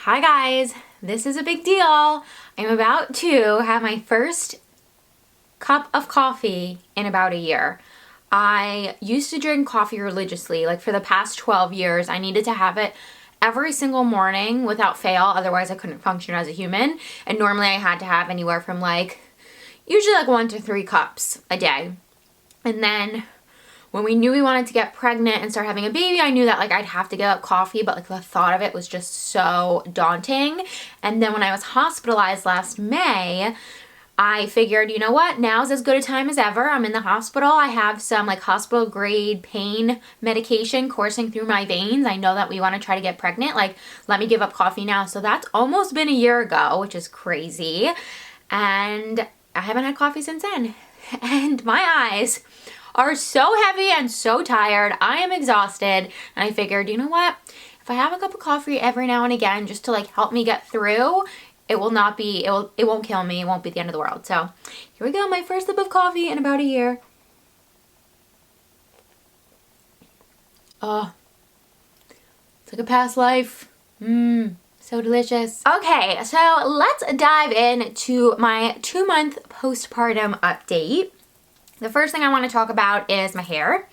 Hi guys, this is a big deal. I'm about to have my first cup of coffee in about a year. I used to drink coffee religiously, like for the past 12 years. I needed to have it every single morning without fail, otherwise I couldn't function as a human. And normally I had to have anywhere from usually 1 to 3 cups a day. And then when we knew we wanted to get pregnant and start having a baby, I knew that I'd have to give up coffee, but the thought of it was just so daunting. And then when I was hospitalized last May, I figured, you know what, now's as good a time as ever. I'm in the hospital. I have some hospital grade pain medication coursing through my veins. I know that we want to try to get pregnant. Let me give up coffee now. So that's almost been a year ago, which is crazy. And I haven't had coffee since then. And my eyes are so heavy and so tired. I am exhausted. And I figured, you know what? If I have a cup of coffee every now and again just to help me get through, it won't kill me. It won't be the end of the world. So here we go. My first sip of coffee in about a year. Oh, it's like a past life. So delicious. Okay, so let's dive into my 2-month postpartum update. The first thing I want to talk about is my hair.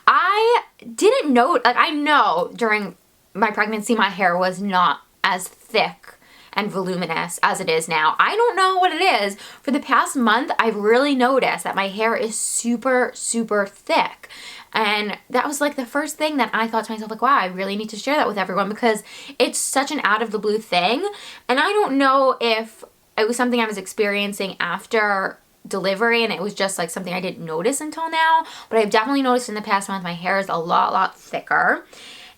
I didn't know, I know during my pregnancy my hair was not as thick and voluminous as it is now. I don't know what it is. For the past month, I've really noticed that my hair is super, super thick. And that was the first thing that I thought to myself, wow, I really need to share that with everyone because it's such an out of the blue thing. And I don't know if it was something I was experiencing after delivery and it was just something I didn't notice until now, but I've definitely noticed in the past month my hair is a lot thicker.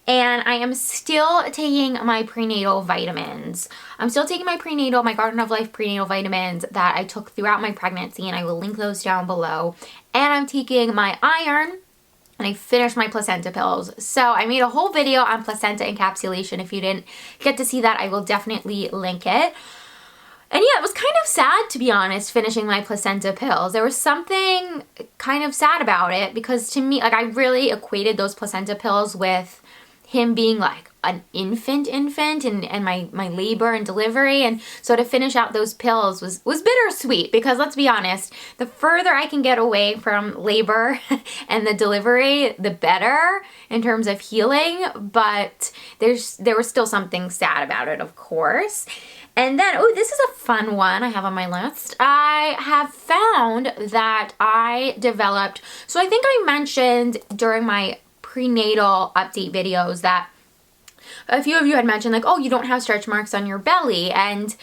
And I am still taking my prenatal vitamins. I'm still taking my Garden of Life prenatal vitamins that I took throughout my pregnancy, and I will link those down below. And I'm taking my iron, and I finished my placenta pills. So I made a whole video on placenta encapsulation. If you didn't get to see that, I will definitely link it. And yeah, it was kind of sad, to be honest, finishing my placenta pills. There was something kind of sad about it because to me, I really equated those placenta pills with him being an infant and my labor and delivery. And so to finish out those pills was bittersweet because let's be honest, the further I can get away from labor and the delivery, the better in terms of healing. But there was still something sad about it, of course. And then, this is a fun one I have on my list. I have found that I developed, so I think I mentioned during my prenatal update videos that a few of you had mentioned you don't have stretch marks on your belly, and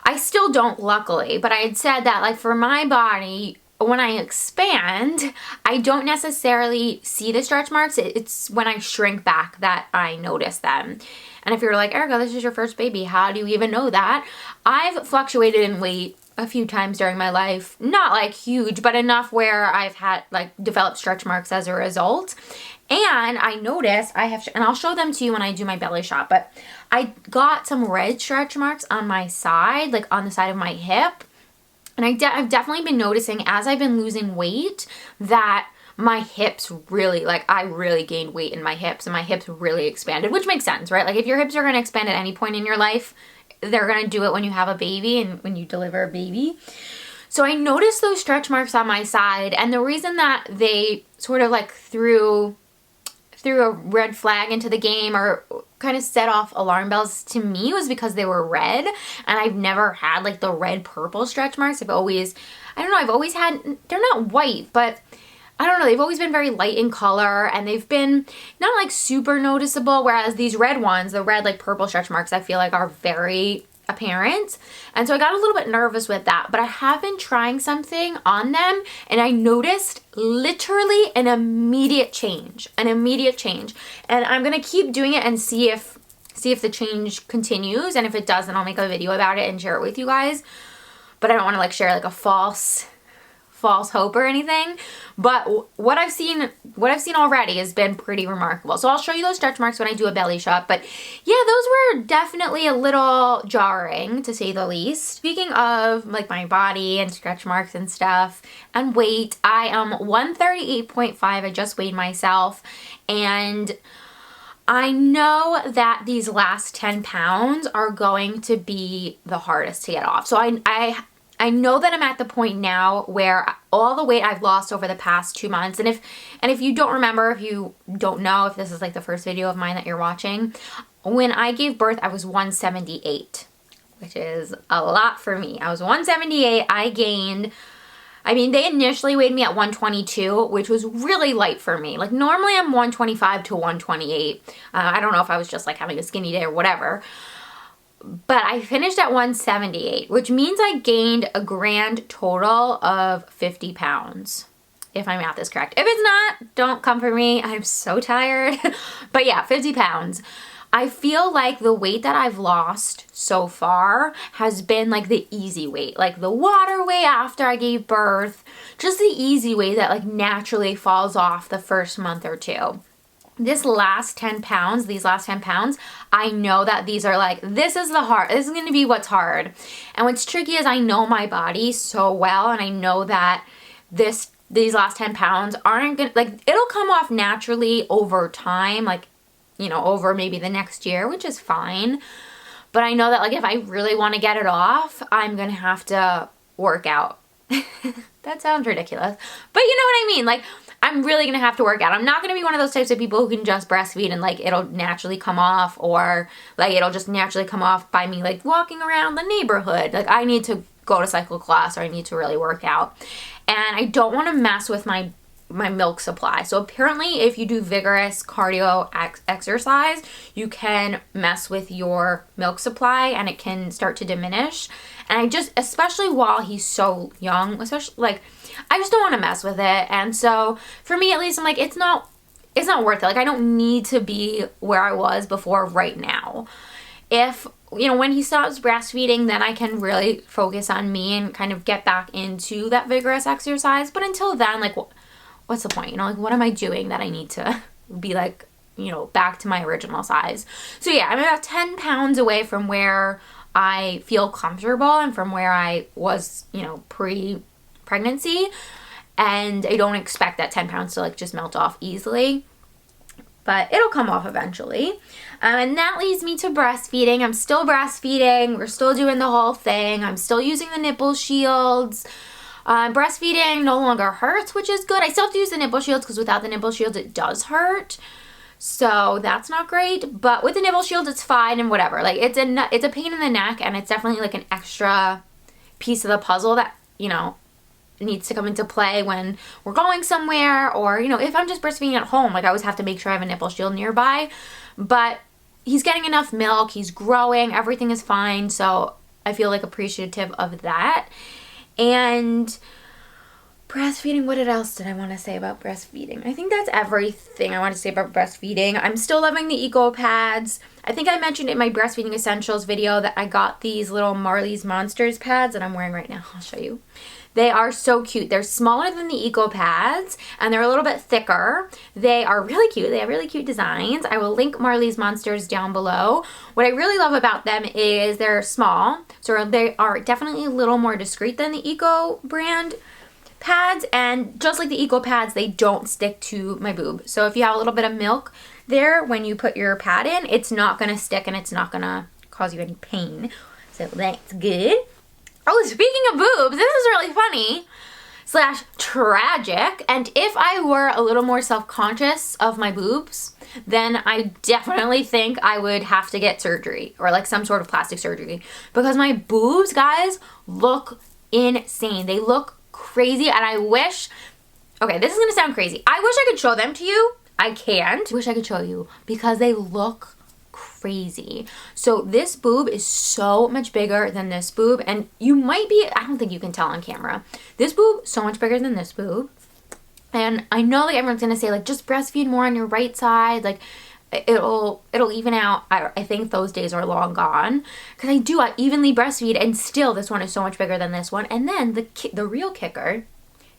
I still don't, luckily, but I had said that for my body, when I expand, I don't necessarily see the stretch marks. It's when I shrink back that I notice them. And if you're like, Erica, this is your first baby, how do you even know that? I've fluctuated in weight a few times during my life, not huge, but enough where I've had developed stretch marks as a result. And I noticed and I'll show them to you when I do my belly shot, but I got some red stretch marks on my side, on the side of my hip. And I've definitely been noticing as I've been losing weight that my hips really, I really gained weight in my hips and my hips really expanded, which makes sense, right? If your hips are going to expand at any point in your life, they're going to do it when you have a baby and when you deliver a baby. So I noticed those stretch marks on my side, and the reason that they sort of threw a red flag into the game or kind of set off alarm bells to me was because they were red, and I've never had the red purple stretch marks. I've always had, they're not white, but I don't know, they've always been very light in color, and they've been not super noticeable, whereas these red ones, the red purple stretch marks, I feel are very apparent. And so I got a little bit nervous with that, but I have been trying something on them, and I noticed literally an immediate change. And I'm gonna keep doing it and see if the change continues, and if it does, then I'll make a video about it and share it with you guys. But I don't want to share a false hope or anything, but what I've seen already has been pretty remarkable. So I'll show you those stretch marks when I do a belly shot, but yeah, those were definitely a little jarring, to say the least. Speaking of my body and stretch marks and stuff and weight, I am 138.5. I just weighed myself, and I know that these last 10 pounds are going to be the hardest to get off. So I know that I'm at the point now where all the weight I've lost over the past 2 months, and if you don't remember, if you don't know, if this is like the first video of mine that you're watching, when I gave birth, I was 178, which is a lot for me. I was 178. I gained, I mean, they initially weighed me at 122, which was really light for me. Like normally I'm 125 to 128. I don't know if I was just like having a skinny day or whatever. But I finished at 178, which means I gained a grand total of 50 pounds, if my math is correct. If it's not, don't come for me. I'm so tired. But yeah, 50 pounds. I feel like the weight that I've lost so far has been like the easy weight, like the water weight after I gave birth, just the easy weight that like naturally falls off the first month or two. These last 10 pounds, I know that these are like, this is going to be what's hard. And what's tricky is I know my body so well, and I know that these last 10 pounds aren't going to, like, it'll come off naturally over time, like, you know, over maybe the next year, which is fine. But I know that like if I really want to get it off, I'm going to have to work out. That sounds ridiculous. But you know what I mean? Like, I'm really going to have to work out. I'm not going to be one of those types of people who can just breastfeed and like it'll naturally come off, or like it'll just naturally come off by me like walking around the neighborhood. Like I need to go to cycle class, or I need to really work out. And I don't want to mess with my milk supply. So apparently if you do vigorous cardio exercise, you can mess with your milk supply and it can start to diminish. And I just, especially while he's so young, especially like, I just don't want to mess with it. And so for me at least, I'm like, it's not worth it. Like I don't need to be where I was before right now. If, you know, when he stops breastfeeding, then I can really focus on me and kind of get back into that vigorous exercise. But until then, like, what's the point? You know, like, what am I doing that I need to be like, you know, back to my original size? So yeah, I'm about 10 pounds away from where I feel comfortable and from where I was, you know, pre-pregnancy. And I don't expect that 10 pounds to like just melt off easily, but it'll come off eventually. And that leads me to breastfeeding. I'm still breastfeeding. We're still doing the whole thing. I'm still using the nipple shields. Breastfeeding no longer hurts, which is good. I still have to use the nipple shields because without the nipple shields, it does hurt. So that's not great. But with the nipple shields, it's fine and whatever. Like it's a pain in the neck, and it's definitely like an extra piece of the puzzle that, you know, needs to come into play when we're going somewhere, or, you know, if I'm just breastfeeding at home, like I always have to make sure I have a nipple shield nearby. But he's getting enough milk, he's growing, everything is fine. So I feel like appreciative of that. And breastfeeding, what else did I want to say about breastfeeding? I think that's everything I want to say about breastfeeding. I'm still loving the Eco pads. I think I mentioned in my breastfeeding essentials video that I got these little Marley's Monsters pads that I'm wearing right now. I'll show you. They are so cute. They're smaller than the Eco pads, and they're a little bit thicker. They are really cute. They have really cute designs. I will link Marley's Monsters down below. What I really love about them is they're small, so they are definitely a little more discreet than the Eco brand pads, and just like the Eco pads, they don't stick to my boob. So if you have a little bit of milk there when you put your pad in, it's not going to stick and it's not going to cause you any pain. So that's good. Oh, speaking of boobs, this is really funny / tragic. And if I were a little more self-conscious of my boobs, then I definitely think I would have to get surgery, or like some sort of plastic surgery, because my boobs, guys, look insane. They look crazy, and I wish, okay, this is gonna sound crazy. I wish I could show them to you. I can't. I wish I could show you because they look crazy. So this boob is so much bigger than this boob, and you might be, I don't think you can tell on camera, this boob so much bigger than this boob. And I know like everyone's gonna say like just breastfeed more on your right side, like it'll even out. I think those days are long gone, because I evenly breastfeed, and still this one is so much bigger than this one. And then the real kicker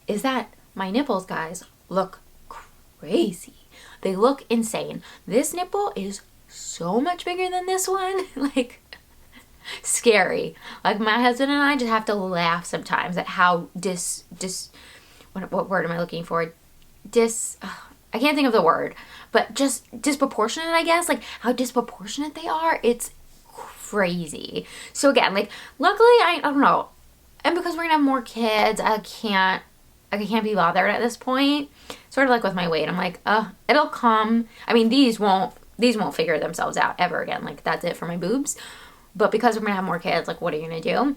is that my nipples, guys, look crazy. They look insane. This nipple is so much bigger than this one. Like, scary. Like, my husband and I just have to laugh sometimes at how what word am I looking for? I I can't think of the word, but just disproportionate, I guess, like how disproportionate they are. It's crazy. So again, like luckily I don't know, and because we're gonna have more kids, I can't be bothered at this point. Sort of like with my weight, I'm like, it'll come. I mean, these won't figure themselves out ever again. Like that's it for my boobs. But because we're gonna have more kids, like what are you gonna do?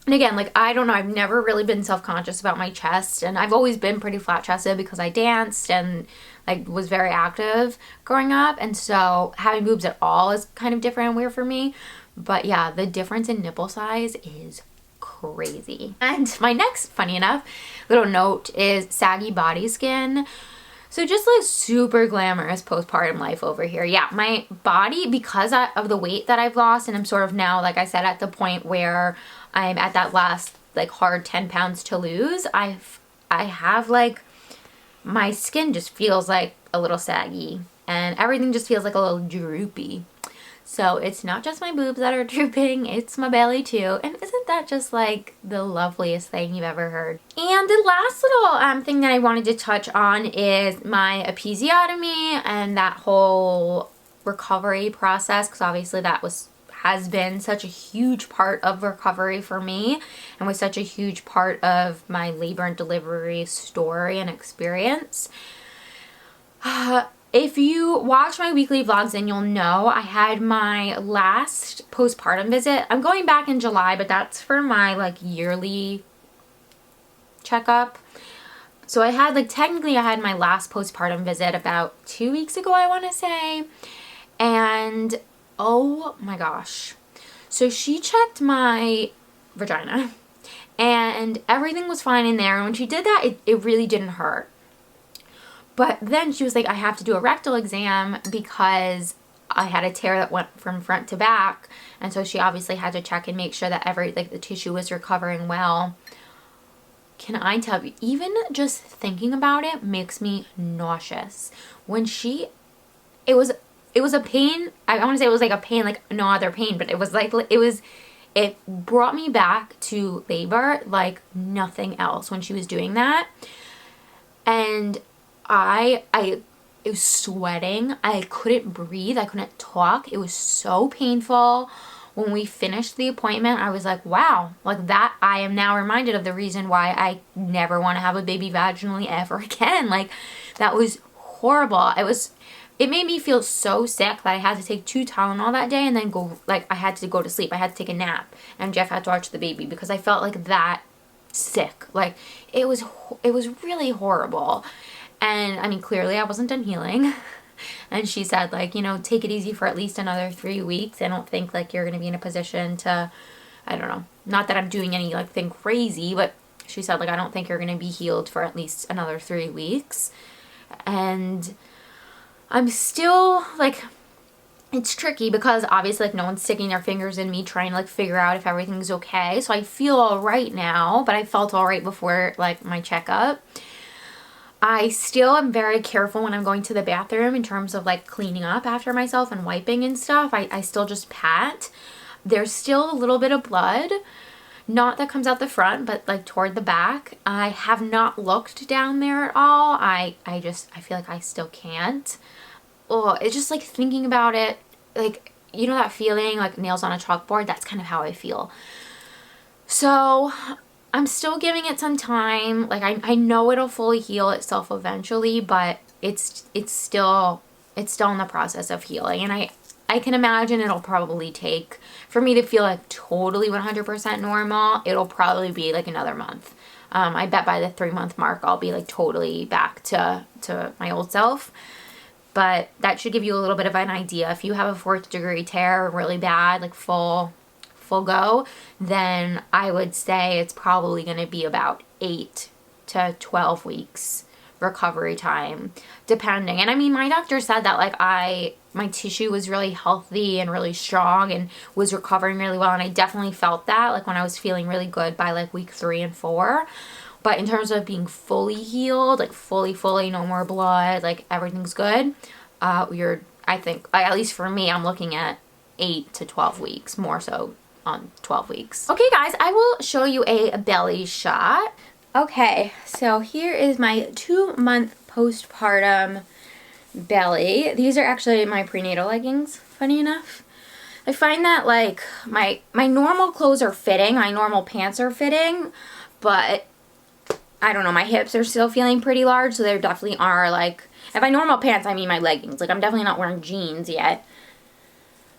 And again, like I don't know, I've never really been self-conscious about my chest, and I've always been pretty flat-chested because I danced and like was very active growing up, and so having boobs at all is kind of different and weird for me. But yeah, the difference in nipple size is crazy. And my next, funny enough, little note is saggy body skin. So just like super glamorous postpartum life over here. Yeah, my body, because of the weight that I've lost, and I'm sort of now, like I said, at the point where I'm at that last like hard 10 pounds to lose, I have like, my skin just feels like a little saggy and everything just feels like a little droopy. So it's not just my boobs that are drooping, it's my belly too. And isn't that just like the loveliest thing you've ever heard? And the last little thing that I wanted to touch on is my episiotomy and that whole recovery process, because obviously that has been such a huge part of recovery for me and was such a huge part of my labor and delivery story and experience. If you watch my weekly vlogs, then you'll know I had my last postpartum visit. I'm going back in July, but that's for my like yearly checkup. So I had technically I had my last postpartum visit about 2 weeks ago, I want to say. And oh my gosh. So she checked my vagina and everything was fine in there. And when she did that, it really didn't hurt. But then she was like, I have to do a rectal exam because I had a tear that went from front to back. And so she obviously had to check and make sure that the tissue was recovering well. Can I tell you, even just thinking about it makes me nauseous. When it was a pain. I want to say it was like a pain, like no other pain, but it was like, it brought me back to labor like nothing else when she was doing that. And I was sweating. I couldn't breathe. I couldn't talk. It was so painful. When we finished the appointment, I was like, wow, like that, I am now reminded of the reason why I never want to have a baby vaginally ever again. Like that was horrible. It made me feel so sick that I had to take 2 Tylenol that day and then I had to go to sleep. I had to take a nap and Jeff had to watch the baby because I felt like that sick. Like it was really horrible. And I mean, clearly I wasn't done healing. And she said like, take it easy for at least another 3 weeks. I don't think like you're going to be in a position to, I don't know, not that I'm doing any like thing crazy, but she said like, I don't think you're going to be healed for at least another 3 weeks. And I'm still like, it's tricky because obviously like no one's sticking their fingers in me trying to like figure out if everything's okay. So I feel all right now, but I felt all right before like my checkup. I still am very careful when I'm going to the bathroom in terms of like cleaning up after myself and wiping and stuff. I still just pat. There's still a little bit of blood, not that comes out the front, but like toward the back. I have not looked down there at all. I feel like I still can't. Oh, it's just like thinking about it, like, that feeling like nails on a chalkboard. That's kind of how I feel. So I'm still giving it some time. Like I know it'll fully heal itself eventually, but it's still in the process of healing. And I can imagine it'll probably take, for me to feel like totally 100% normal, it'll probably be like another month. I bet by the 3-month mark, I'll be like totally back to my old self. But that should give you a little bit of an idea. If you have a 4th degree tear really bad, like full go, then I would say it's probably going to be about 8 to 12 weeks recovery time, depending. And I mean, my doctor said that like my tissue was really healthy and really strong and was recovering really well. And I definitely felt that like when I was feeling really good by like week 3 and 4. But in terms of being fully healed, like fully, no more blood, like everything's good, I think, at least for me, I'm looking at 8 to 12 weeks, more so on 12 weeks. Okay guys, I will show you a belly shot. Okay, so here is my 2-month postpartum belly. These are actually my prenatal leggings, funny enough. I find that like my normal clothes are fitting, my normal pants are fitting, but I don't know, my hips are still feeling pretty large, so there definitely are like, and by normal pants I mean my leggings. Like I'm definitely not wearing jeans yet,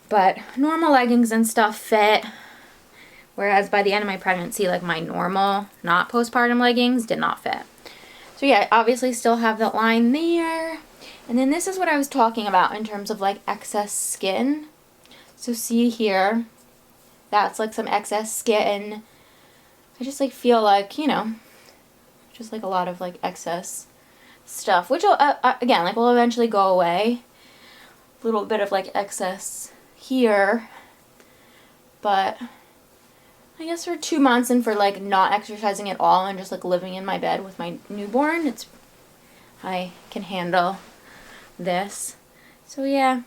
but normal leggings and stuff fit. Whereas by the end of my pregnancy, like my normal, not postpartum leggings did not fit. So yeah, obviously still have that line there. And then this is what I was talking about in terms of like excess skin. So see here, that's like some excess skin. I just like feel like, you know, just like a lot of like excess stuff, which will, again, like will eventually go away. A little bit of like excess here, but I guess for 2 months and for like not exercising at all and just like living in my bed with my newborn, I can handle this. So yeah.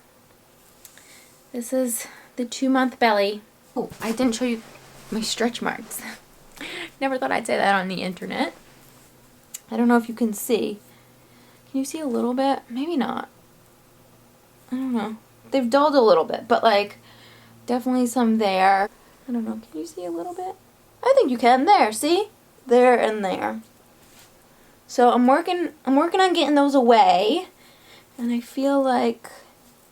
This is the 2-month belly. Oh, I didn't show you my stretch marks. Never thought I'd say that on the internet. I don't know if you can see. Can you see a little bit? Maybe not. I don't know. They've dulled a little bit, but like definitely some there. I don't know. Can you see a little bit? I think you can. There, see? There and there. So I'm working on getting those away, and I feel like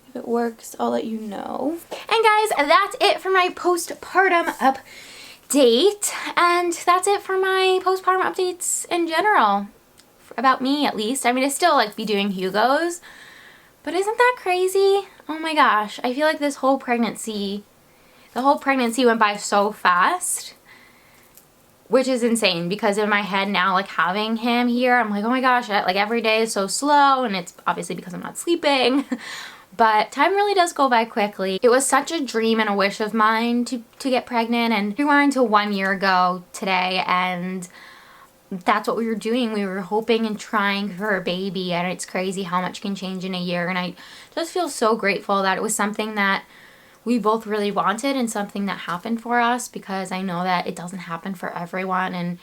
if it works, I'll let you know. And guys, that's it for my postpartum update. And that's it for my postpartum updates in general. About me, at least. I mean, I still like be doing Hugo's. But isn't that crazy? Oh my gosh. I feel like the whole pregnancy went by so fast. Which is insane, because in my head now, like having him here, I'm like, oh my gosh, like every day is so slow, and it's obviously because I'm not sleeping. But time really does go by quickly. It was such a dream and a wish of mine to get pregnant, and we were until 1 year ago today, and that's what we were doing. We were hoping and trying for a baby, and it's crazy how much can change in a year. And I just feel so grateful that it was something that we both really wanted and something that happened for us, because I know that it doesn't happen for everyone. And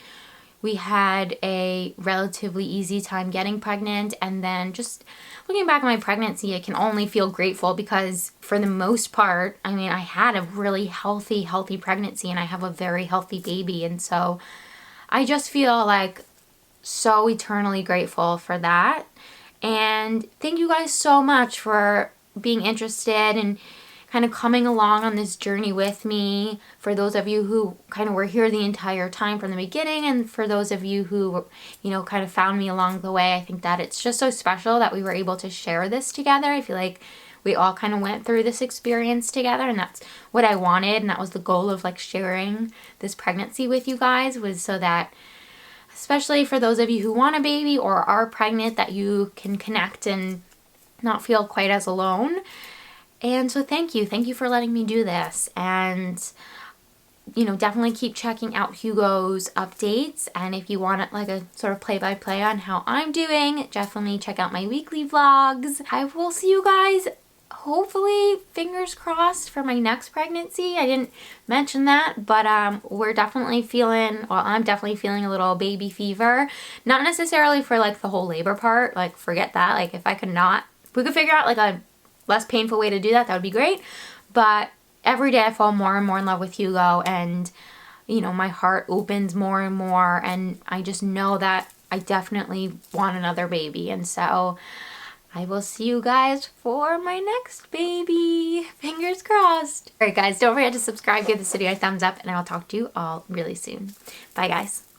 we had a relatively easy time getting pregnant, and then just looking back on my pregnancy, I can only feel grateful because for the most part, I mean, I had a really healthy pregnancy, and I have a very healthy baby. And so I just feel like so eternally grateful for that. And thank you guys so much for being interested and kind of coming along on this journey with me. For those of you who kind of were here the entire time from the beginning, and for those of you who, you know, kind of found me along the way, I think that it's just so special that we were able to share this together. I feel like we all kind of went through this experience together, and that's what I wanted, and that was the goal of like sharing this pregnancy with you guys, was so that, especially for those of you who want a baby or are pregnant, that you can connect and not feel quite as alone. And so thank you for letting me do this. And, you know, definitely keep checking out Hugo's updates. And if you want like a sort of play-by-play on how I'm doing, definitely check out my weekly vlogs. I will see you guys, hopefully, fingers crossed, for my next pregnancy. I didn't mention that, but we're definitely feeling, well, I'm definitely feeling a little baby fever. Not necessarily for like the whole labor part, like forget that. Like if we could figure out like a less painful way to do that, that would be great. But every day I fall more and more in love with Hugo, and you know, my heart opens more and more, and I just know that I definitely want another baby. And so I will see you guys for my next baby. Fingers crossed. Alright guys, don't forget to subscribe, give this video a thumbs up, and I'll talk to you all really soon. Bye guys.